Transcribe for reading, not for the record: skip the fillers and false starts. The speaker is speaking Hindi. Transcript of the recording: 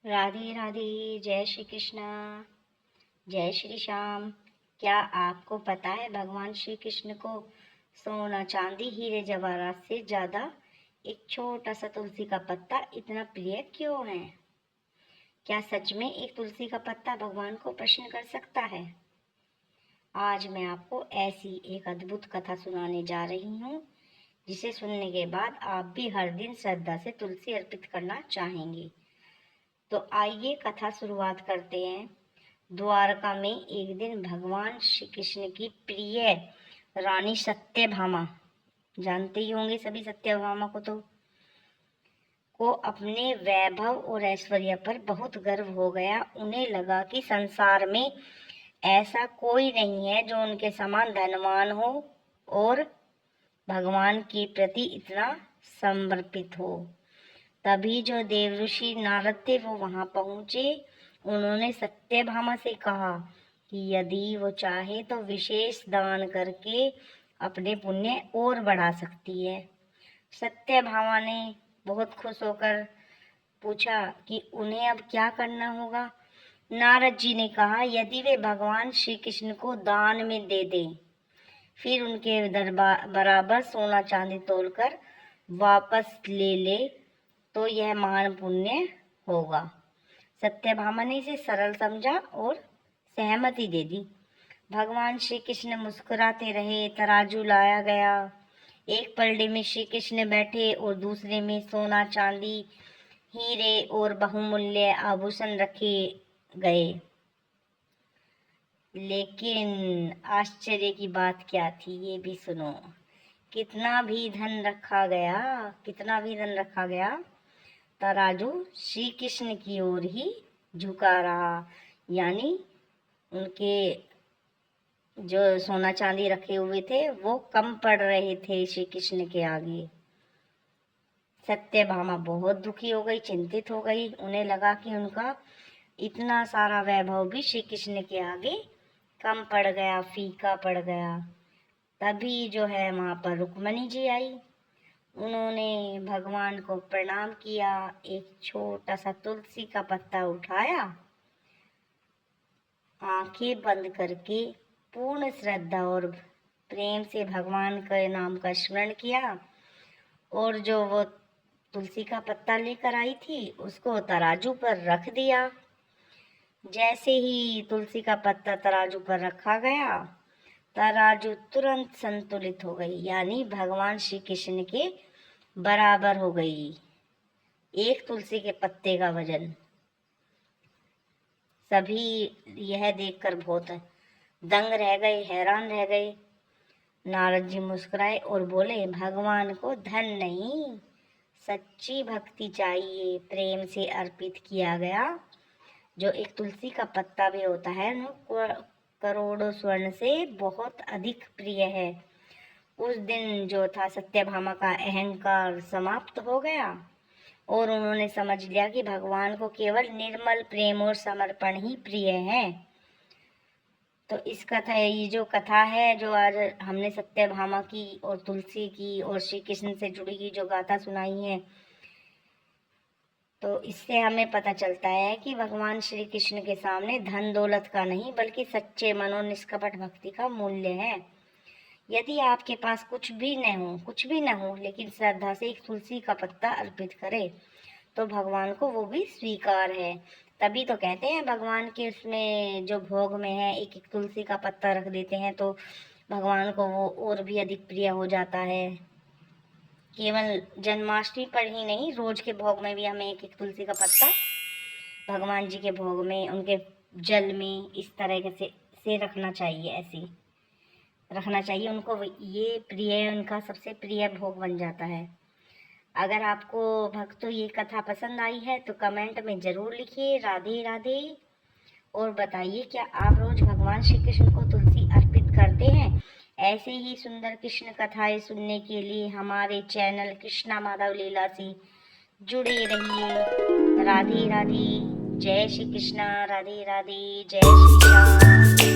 राधे राधे। जय श्री कृष्णा। जय श्री श्याम। क्या आपको पता है भगवान श्री कृष्ण को सोना चांदी हीरे जवाहरात से ज्यादा एक छोटा सा तुलसी का पत्ता इतना प्रिय क्यों है? क्या सच में एक तुलसी का पत्ता भगवान को प्रसन्न कर सकता है? आज मैं आपको ऐसी एक अद्भुत कथा सुनाने जा रही हूँ जिसे सुनने के बाद आप भी हर दिन श्रद्धा से तुलसी अर्पित करना चाहेंगे। तो आइए कथा शुरुआत करते हैं। द्वारका में एक दिन भगवान श्री कृष्ण की प्रिय रानी सत्यभामा, जानते ही होंगे सभी सत्यभामा को अपने वैभव और ऐश्वर्य पर बहुत गर्व हो गया। उन्हें लगा कि संसार में ऐसा कोई नहीं है जो उनके समान धनवान हो और भगवान के प्रति इतना समर्पित हो। तभी जो देवऋषि नारद थे वो वहां पहुंचे। उन्होंने सत्यभामा से कहा कि यदि वो चाहे तो विशेष दान करके अपने पुण्य और बढ़ा सकती है। सत्यभामा ने बहुत खुश होकर पूछा कि उन्हें अब क्या करना होगा। नारद जी ने कहा यदि वे भगवान श्री कृष्ण को दान में दे दें, फिर उनके दरबार बराबर सोना चांदी तोलकर वापस ले ले तो यह महान पुण्य होगा। सत्यभामा ने इसे सरल समझा और सहमति दे दी। भगवान श्री कृष्ण मुस्कुराते रहे। तराजू लाया गया। एक पलड़े में श्री कृष्ण बैठे और दूसरे में सोना चांदी हीरे और बहुमूल्य आभूषण रखे गए। लेकिन आश्चर्य की बात क्या थी ये भी सुनो। कितना भी धन रखा गया, तराजू श्री कृष्ण की ओर ही झुका रहा। यानी उनके जो सोना चांदी रखे हुए थे वो कम पड़ रहे थे श्री कृष्ण के आगे। सत्यभामा बहुत दुखी हो गई, चिंतित हो गई। उन्हें लगा कि उनका इतना सारा वैभव भी श्री कृष्ण के आगे कम पड़ गया, फीका पड़ गया। तभी जो है वहां पर रुक्मणी जी आई। उन्होंने भगवान को प्रणाम किया। एक छोटा सा तुलसी का पत्ता उठाया, आंखें बंद करके पूर्ण श्रद्धा और प्रेम से भगवान के नाम का स्मरण किया और जो वो तुलसी का पत्ता लेकर आई थी उसको तराजू पर रख दिया। जैसे ही तुलसी का पत्ता तराजू पर रखा गया, तराजू तुरंत संतुलित हो गई, यानी भगवान श्री कृष्ण के बराबर हो गई एक तुलसी के पत्ते का वजन। सभी यह देखकर बहुत दंग रह गए, हैरान रह गए। नारद जी मुस्कुराए और बोले भगवान को धन नहीं, सच्ची भक्ति चाहिए। प्रेम से अर्पित किया गया जो एक तुलसी का पत्ता भी होता है वो करोड़ों स्वर्ण से बहुत अधिक प्रिय है। उस दिन जो था सत्यभामा का अहंकार समाप्त हो गया और उन्होंने समझ लिया कि भगवान को केवल निर्मल प्रेम और समर्पण ही प्रिय है। तो ये जो कथा है जो आज हमने सत्यभामा की और तुलसी की और श्री कृष्ण से जुड़ी की जो गाथा सुनाई है, तो इससे हमें पता चलता है कि भगवान श्री कृष्ण के सामने धन दौलत का नहीं बल्कि सच्चे मन और निष्कपट भक्ति का मूल्य है। यदि आपके पास कुछ भी न हो लेकिन श्रद्धा से एक तुलसी का पत्ता अर्पित करे तो भगवान को वो भी स्वीकार है। तभी तो कहते हैं भगवान के उसमें जो भोग में है एक एक तुलसी का पत्ता रख देते हैं तो भगवान को वो और भी अधिक प्रिय हो जाता है। केवल जन्माष्टमी पर ही नहीं, रोज के भोग में भी हमें एक एक तुलसी का पत्ता भगवान जी के भोग में उनके जल में इस तरह से रखना चाहिए। ऐसे रखना चाहिए उनको, ये प्रिय उनका सबसे प्रिय भोग बन जाता है। अगर आपको भक्तों ये कथा पसंद आई है तो कमेंट में जरूर लिखिए राधे राधे और बताइए क्या आप रोज भगवान श्री कृष्ण को तुलसी अर्पित करते हैं। ऐसे ही सुंदर कृष्ण कथाएं सुनने के लिए हमारे चैनल कृष्णा माधव लीला से जुड़े रहिए। राधे राधे। जय श्री कृष्णा। राधे राधे। जय श्री राम।